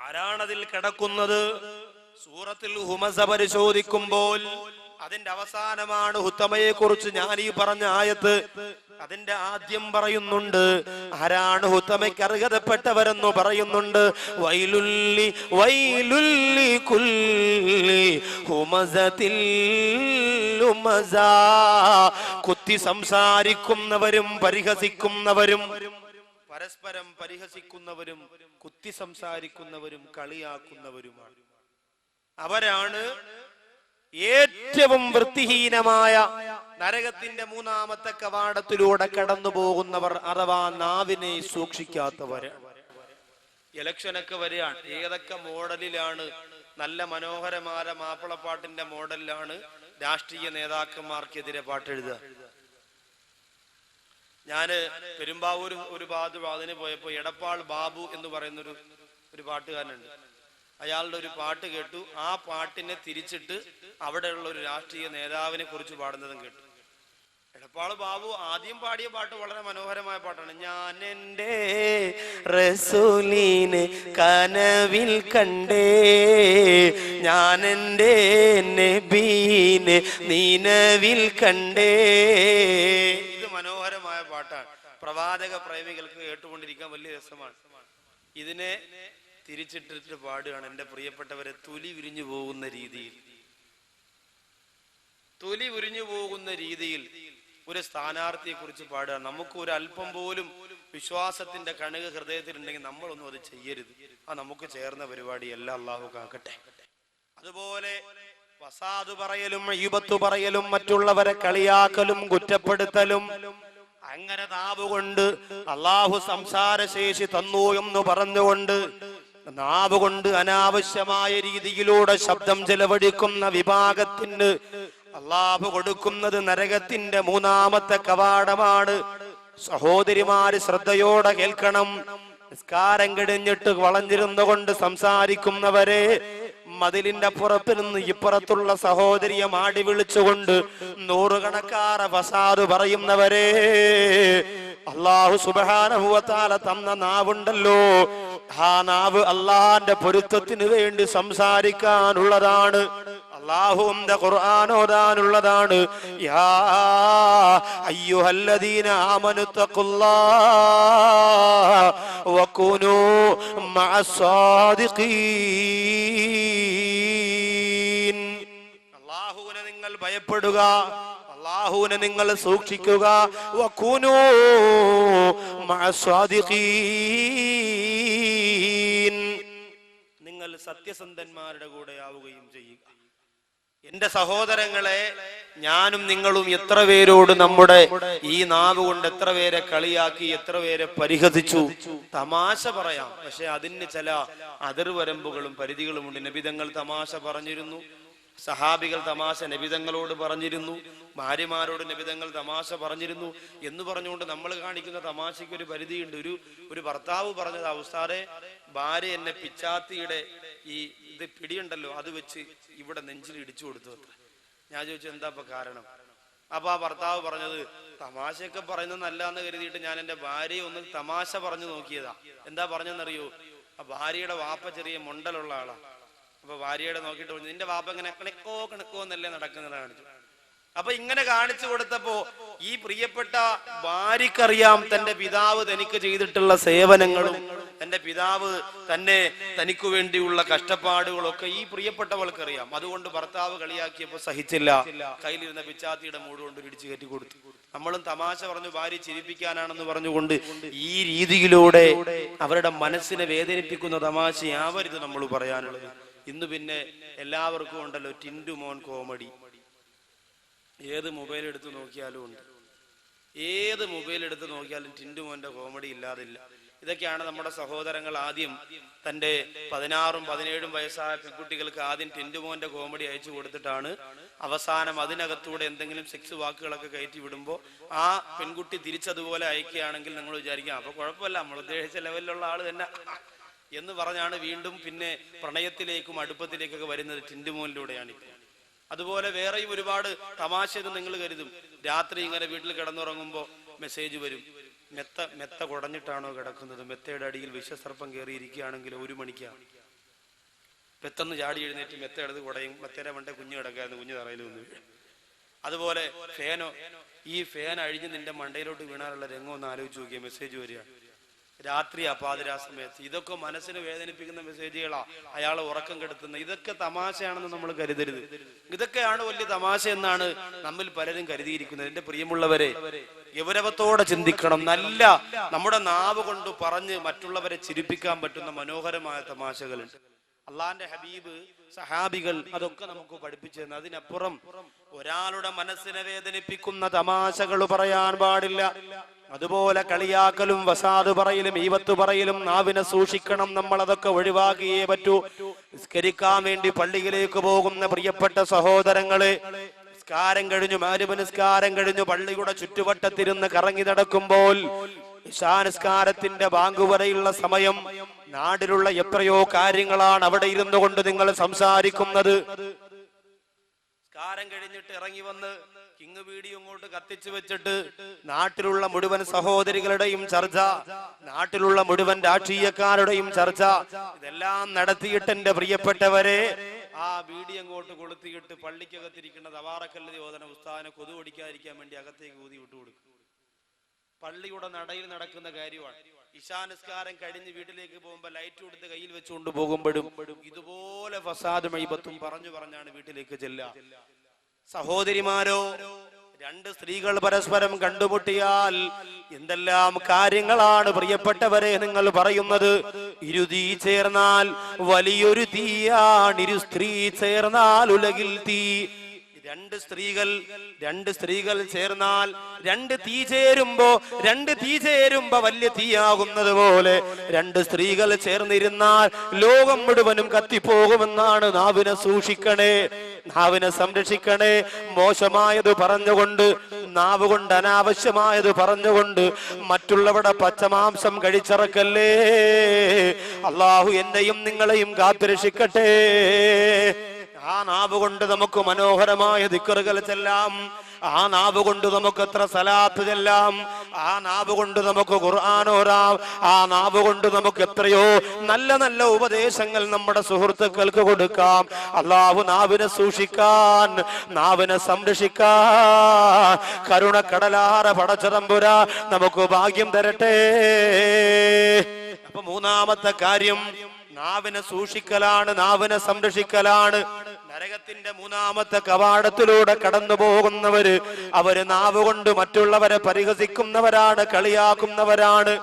ആരാണതിൽ കിടക്കുന്നത്? സൂറത്തുൽ ഹുമസ പരിശോധിക്കുമ്പോൾ അതിന്റെ അവസാനമാണ് ഹുത്തമയെ കുറിച്ച് ഞാൻ ഈ പറഞ്ഞ ആയത്ത്. അതിന്റെ ആദ്യം പറയുന്നുണ്ട് ആരാണ് ഹുത്തമയ്ക്ക് അർഹതപ്പെട്ടവരെന്ന് പറയുന്നുണ്ട്. വൈലുല്ലി വൈലുല്ലി കുല്ലി ഹുമസത്തിൽ ലുമസ. കുത്തി സംസാരിക്കുന്നവരും പരിഹസിക്കുന്നവരും, പരസ്പരം പരിഹസിക്കുന്നവരും കുത്തി സംസാരിക്കുന്നവരും കളിയാക്കുന്നവരുമാണ്. അവരാണ് ഏറ്റവും വൃത്തിഹീനമായ നരകത്തിന്റെ മൂന്നാമത്തെ കവാടത്തിലൂടെ കടന്നു പോകുന്നവർ, അഥവാ നാവിനെ സൂക്ഷിക്കാത്തവർ. ഇലക്ഷനൊക്കെ വരികയാണ്. ഏതൊക്കെ മോഡലിലാണ്? നല്ല മനോഹരമായ മാപ്പിളപ്പാട്ടിന്റെ മോഡലിലാണ് രാഷ്ട്രീയ നേതാക്കന്മാർക്കെതിരെ പാട്ടെഴുതുക. ഞാന് പെരുമ്പാവൂർ ഒരു അതിന് പോയപ്പോ എടപ്പാൾ ബാബു എന്ന് പറയുന്ന ഒരു പാട്ടുകാരനുണ്ട്. അയാളുടെ ഒരു പാട്ട് കേട്ടു. ആ പാട്ടിനെ തിരിച്ചിട്ട് അവിടെയുള്ള ഒരു രാഷ്ട്രീയ നേതാവിനെ കുറിച്ച് പാടുന്നതും കേട്ടു. എടപ്പാൾ ബാബു ആദ്യം പാടിയ പാട്ട് വളരെ മനോഹരമായ പാട്ടാണ്. ഞാൻ എൻ്റെ റസൂലിനെ കനവിൽ കണ്ടേ, ഞാൻ എൻ്റെ നബീനെ നിനവിൽ കണ്ടേ. ഇത് മനോഹരമായ പാട്ടാണ്. പ്രവാചക പ്രേമികൾക്ക് കേട്ടുകൊണ്ടിരിക്കാൻ വലിയ രസമാണ്. ഇതിനെ തിരിച്ചിട്ടിട്ട് പാടുകയാണ്. എൻ്റെ പ്രിയപ്പെട്ടവരെ, തൊലി ഉരിഞ്ഞു പോകുന്ന രീതിയിൽ, തൊലി ഉരിഞ്ഞു പോകുന്ന രീതിയിൽ ഒരു സ്ഥാനാർത്ഥിയെ കുറിച്ച് പാടുക. നമുക്ക് ഒരു അല്പം പോലും വിശ്വാസത്തിന്റെ കണുക ഹൃദയത്തിലുണ്ടെങ്കിൽ നമ്മളൊന്നും അത് ചെയ്യരുത്. ആ നമുക്ക് ചേർന്ന പരിപാടിയല്ല. അള്ളാഹു കാക്കട്ടെ. അതുപോലെ വസാദ് പറയലും ഇബത്ത് പറയലും മറ്റുള്ളവരെ കളിയാക്കലും കുറ്റപ്പെടുത്തലും, അങ്ങനെ നാവുകൊണ്ട് അള്ളാഹു സംസാരശേഷി തന്നു എന്ന് പറഞ്ഞുകൊണ്ട് നാവുകൊണ്ട് അനാവശ്യമായ രീതിയിലൂടെ ശബ്ദം ചെലവഴിക്കുന്ന വിഭാഗത്തിന് അള്ളാഹു കൊടുക്കുന്നത് നരകത്തിന്റെ മൂന്നാമത്തെ കവാടമാണ്. സഹോദരിമാര് ശ്രദ്ധയോടെ കേൾക്കണം. നിസ്കാരം കഴിഞ്ഞിട്ട് വളഞ്ഞിരുന്നുകൊണ്ട് സംസാരിക്കുന്നവരെ, മതിലിന്റെ പുറത്തിരുന്ന് ഇപ്പുറത്തുള്ള സഹോദരിയെ മാടി വിളിച്ചുകൊണ്ട് നൂറുകണക്കാറ് ഫസാദ് പറയുന്നവരെ, അള്ളാഹു സുബ്ഹാനഹു വ തആല തന്ന നാവുണ്ടല്ലോ, ആ നാവ് അള്ളാന്റെ പൊരുത്തത്തിന് വേണ്ടി സംസാരിക്കാനുള്ളതാണ്. അല്ലാഹുവിന്റെ ഖുർആൻ ഓതാനുള്ളതാണ്. യാ അയ്യുഹല്ലദീന ആമനു തഖുല്ലാഹ വകുനൂ മഅസ്സാദിഖീൻ. അല്ലാഹുവിനെ നിങ്ങൾ ഭയപ്പെടുക, അല്ലാഹുവിനെ നിങ്ങൾ സൂക്ഷിക്കുക. വകുനൂ മഅസ്സാദിഖീൻ, നിങ്ങൾ സത്യസന്ധന്മാരുടെ കൂടെ ആവുകയും ചെയ്യുക. എന്റെ സഹോദരങ്ങളെ, ഞാനും നിങ്ങളും എത്ര പേരോട് നമ്മുടെ ഈ നാവ് കൊണ്ട് എത്ര പേരെ കളിയാക്കി, എത്ര പേരെ പരിഹസിച്ചു. തമാശ പറയാം, പക്ഷെ അതിന് ചില അതിർവരമ്പുകളും പരിധികളുമുണ്ട്. നബിതങ്ങൾ തമാശ പറഞ്ഞിരുന്നു, സഹാബികൾ തമാശ നബിതങ്ങളോട് പറഞ്ഞിരുന്നു, ഭാര്യമാരോട് നബിതങ്ങൾ തമാശ പറഞ്ഞിരുന്നു എന്ന് പറഞ്ഞുകൊണ്ട് നമ്മൾ കാണിക്കുന്ന തമാശയ്ക്ക് ഒരു പരിധിയുണ്ട്. ഒരു ഭർത്താവ് പറഞ്ഞത്, ഉസ്താദേ ഭാര്യ എന്നെ പിച്ചാത്തിയുടെ ഈ ഇത് പിടിയുണ്ടല്ലോ അത് വെച്ച് ഇവിടെ നെഞ്ചിൽ ഇടിച്ചു കൊടുത്തു അത്ര. ഞാൻ ചോദിച്ചു എന്താ ഇപ്പൊ കാരണം? അപ്പൊ ആ ഭർത്താവ് പറഞ്ഞത്, തമാശയൊക്കെ പറയുന്നത് നല്ലതെന്ന് കരുതിയിട്ട് ഞാൻ എന്റെ ഭാര്യയെ ഒന്ന് തമാശ പറഞ്ഞു നോക്കിയതാ. എന്താ പറഞ്ഞെന്നറിയോ? ആ ഭാര്യയുടെ വാപ്പ ചെറിയ മുണ്ടലുള്ള ആളാ. അപ്പൊ ഭാര്യയുടെ നോക്കിയിട്ട് പറഞ്ഞു, നിന്റെ വാപ്പ ഇങ്ങനെ കണക്കോ കണക്കോ എന്നല്ലേ നടക്കുന്നത് കാണിച്ചു. അപ്പൊ ഇങ്ങനെ കാണിച്ചു കൊടുത്തപ്പോ ഈ പ്രിയപ്പെട്ട ഭാര്യക്കറിയാം തന്റെ പിതാവ് തനിക്ക് ചെയ്തിട്ടുള്ള സേവനങ്ങളും തന്റെ പിതാവ് തനിക്ക് വേണ്ടിയുള്ള കഷ്ടപ്പാടുകളൊക്കെ ഈ പ്രിയപ്പെട്ടവൾക്കറിയാം. അതുകൊണ്ട് ഭർത്താവ് കളിയാക്കിയപ്പോ സഹിച്ചില്ല, കയ്യിലിരുന്ന പിച്ചാത്തിയുടെ മൂട് കൊണ്ട് ഇടിച്ചു കയറ്റി കൊടുത്തു. നമ്മളും തമാശ പറഞ്ഞു ഭാര്യ ചിരിപ്പിക്കാനാണെന്ന് പറഞ്ഞുകൊണ്ട് ഈ രീതിയിലൂടെ അവരുടെ മനസ്സിനെ വേദനിപ്പിക്കുന്ന തമാശയാവരുത് നമ്മൾ പറയാനുള്ളത്. ഇന്ന് പിന്നെ എല്ലാവർക്കും ഉണ്ടല്ലോ ടിൻഡു മോൻ കോമഡി. ഏത് മൊബൈൽ എടുത്ത് നോക്കിയാലും ഉണ്ട്, ഏത് മൊബൈൽ എടുത്ത് നോക്കിയാലും ടിൻഡു മോന്റെ കോമഡി ഇല്ലാതില്ല. ഇതൊക്കെയാണ് നമ്മുടെ സഹോദരങ്ങൾ ആദ്യം തന്റെ 16ഉം 17ഉം വയസ്സായ പെൺകുട്ടികൾക്ക് ആദ്യം ടിൻഡു മോന്റെ കോമഡി അയച്ചു കൊടുത്തിട്ടാണ് അവസാനം അതിനകത്തൂടെ എന്തെങ്കിലും സെക്സ് വാക്കുകളൊക്കെ കയറ്റി വിടുമ്പോൾ ആ പെൺകുട്ടി തിരിച്ചതുപോലെ അയക്കുകയാണെങ്കിൽ നിങ്ങൾ വിചാരിക്കാം അപ്പൊ കുഴപ്പമില്ല, നമ്മൾ ഉദ്ദേശിച്ച ലെവലിലുള്ള ആള് തന്നെ എന്ന് പറഞ്ഞാണ് വീണ്ടും പിന്നെ പ്രണയത്തിലേക്കും അടുപ്പത്തിലേക്കൊക്കെ വരുന്നത് ടിൻഡു മോനിലൂടെയാണ്. അതുപോലെ വേറെയും ഒരുപാട് തമാശയെന്ന് നിങ്ങൾ കരുതും. രാത്രി ഇങ്ങനെ വീട്ടിൽ കിടന്നുറങ്ങുമ്പോൾ മെസ്സേജ് വരും, മെത്ത കുടഞ്ഞിട്ടാണോ കിടക്കുന്നത്, മെത്തയുടെ അടിയിൽ വിഷസർപ്പം കയറിയിരിക്കുകയാണെങ്കിൽ 1 മണിക്കാണ്. പെട്ടെന്ന് ചാടി എഴുന്നേറ്റ് മെത്ത എടുത്ത് കുടയും മറ്റേരെ മണ്ടേ കുഞ്ഞു കിടക്കായിരുന്നു, കുഞ്ഞു തറയിൽ വന്നു വീഴും. അതുപോലെ ഈ ഫാൻ അഴിഞ്ഞ് നിന്റെ മണ്ടയിലോട്ട് വീണാനുള്ള രംഗം ഒന്ന് ആലോചിച്ച് നോക്കിയ മെസ്സേജ് വരിക രാത്രി അപാതിരാ സമയത്ത്. ഇതൊക്കെ മനസ്സിന് വേദനിപ്പിക്കുന്ന മെസ്സേജുകളാ, അയാളെ ഉറക്കം കെടുത്തുന്ന. ഇതൊക്കെ തമാശയാണെന്ന് നമ്മൾ കരുതരുത്. ഇതൊക്കെയാണ് വലിയ തമാശ എന്നാണ് നമ്മിൽ പലരും കരുതിയിരിക്കുന്നത്. എന്റെ പ്രിയമുള്ളവരെ, ഗൗരവത്തോടെ ചിന്തിക്കണം. നല്ല നമ്മുടെ നാവ് കൊണ്ട് പറഞ്ഞ് മറ്റുള്ളവരെ ചിരിപ്പിക്കാൻ പറ്റുന്ന മനോഹരമായ തമാശകളുണ്ട്. അള്ളാന്റെ ഹബീബ്, സഹാബികൾ അതൊക്കെ നമുക്ക് പഠിപ്പിച്ചു തന്നു. അതിനപ്പുറം ഒരാളുടെ മനസ്സിനെ വേദനിപ്പിക്കുന്ന തമാശകൾ പറയാൻ പാടില്ല. അതുപോലെ കളിയാക്കലും വസാദ് പറയലും ഈവത്ത് പറയലും നാവിനെ സൂക്ഷിക്കണം. നമ്മൾ അതൊക്കെ ഒഴിവാക്കിയേ പറ്റൂ. നിസ്കരിക്കാൻ വേണ്ടി പള്ളിയിലേക്ക് പോകുന്ന പ്രിയപ്പെട്ട സഹോദരങ്ങളെ, നിസ്കാരം കഴിഞ്ഞു, മഗ്‌രിബ് നിസ്കാരം കഴിഞ്ഞു പള്ളിയുടെ ചുറ്റുവട്ടത്തിരുന്ന് കറങ്ങി നടക്കുമ്പോൾ ഇശാനിസ്കാരത്തിന്റെ ബാങ്ക് വരെയുള്ള സമയം നാട്ടിലുള്ള എത്രയോ കാര്യങ്ങളാണ് അവിടെ ഇരുന്നു കൊണ്ട് നിങ്ങൾ സംസാരിക്കുന്നത്. നിസ്കാരം കഴിഞ്ഞിട്ട് ഇറങ്ങി വന്ന് കിങ് വീഡിയോ ഇങ്ങോട്ട് കത്തിച്ചു വെച്ചിട്ട് നാട്ടിലുള്ള മുഴുവൻ സഹോദരികളുടെയും ചർച്ച, നാട്ടിലുള്ള മുഴുവൻ രാഷ്ട്രീയക്കാരുടെയും ചർച്ച, ഇതെല്ലാം നടത്തിയിട്ട് എന്റെ പ്രിയപ്പെട്ടവരെ ആ വീഡിയോ അങ്ങോട്ട് കൊളുത്തിയിട്ട് പള്ളിക്കകത്തിരിക്കുന്ന തവാറക്കല്ലതി ഓതന ഉസ്താദിനെ കൊതു ഓടിക്കാതിരിക്കാൻ വേണ്ടി അകത്തേക്ക് ഊതി വിട്ടുകൊടുക്കും. പള്ളിയുടെ നടയിൽ നടക്കുന്ന കാര്യമാണ്. ഇശാനിസ്കാരം കഴിഞ്ഞ് വീട്ടിലേക്ക് പോകുമ്പോ ലൈറ്റ് കൊടുത്ത് കയ്യിൽ വെച്ചുകൊണ്ട് പോകുമ്പോഴും ഇതുപോലെ ഫസാദും മൈബത്തും പറഞ്ഞാണ് വീട്ടിലേക്ക് ചെല്ലുക. സഹോദരിമാരോ, രണ്ട് സ്ത്രീകൾ പരസ്പരം കണ്ടുമുട്ടിയാൽ എന്തെല്ലാം കാര്യങ്ങളാണ് പ്രിയപ്പെട്ടവരെ നിങ്ങൾ പറയുന്നത്. ഇരുതീ ചേർന്നാൽ വലിയൊരു തീയാണ്, ഇരു സ്ത്രീ ചേർന്നാൽ ഉലകിൽ തീ. രണ്ട് സ്ത്രീകൾ ചേർന്നാൽ രണ്ട് തീ ചേരുമ്പോ വലിയ തീയാകുന്നത് പോലെ രണ്ട് സ്ത്രീകൾ ചേർന്നിരുന്നാൽ ലോകം മുഴുവനും കത്തിപ്പോകുമെന്നാണ്. നാവിനെ സൂക്ഷിക്കണേ, നാവിനെ സംരക്ഷിക്കണേ. മോശമായത് പറഞ്ഞുകൊണ്ട്, നാവ് കൊണ്ട് അനാവശ്യമായത് പറഞ്ഞുകൊണ്ട് മറ്റുള്ളവരുടെ പച്ചമാംസം കഴിച്ചിറക്കല്ലേ. അള്ളാഹു എന്നെയും നിങ്ങളെയും കാത്തുരക്ഷിക്കട്ടെ. ആ നാവ് കൊണ്ട് നമുക്ക് മനോഹരമായ ദിക്റുകൾ ചെല്ലാം. ആ നാവ് കൊണ്ട് നമുക്ക് എത്ര സലാത്ത് ചെല്ലാം. ആ നാവ് കൊണ്ട് നമുക്ക് ഖുർആൻ ഓതാം. ആ നാവ് കൊണ്ട് നമുക്ക് എത്രയോ നല്ല നല്ല ഉപദേശങ്ങൾ നമ്മുടെ സുഹൃത്തുക്കൾക്ക് കൊടുക്കാം. അല്ലാഹു നാവിനെ സൂക്ഷിക്കാൻ, നാവിനെ സംരക്ഷിക്കാൻ കരുണക്കടലാറ പടച്ചതമ്പുരാ നമുക്ക് ഭാഗ്യം തരട്ടെ. അപ്പൊ മൂന്നാമത്തെ കാര്യം നാവിനെ സൂക്ഷിക്കലാണ്, നാവിനെ സംരക്ഷിക്കലാണ്. നരകത്തിന്റെ മൂന്നാമത്തെ കവാടത്തിലൂടെ കടന്നു പോകുന്നവര്, അവര് നാവ് കൊണ്ട് മറ്റുള്ളവരെ പരിഹസിക്കുന്നവരാണ്, കളിയാക്കുന്നവരാണ്.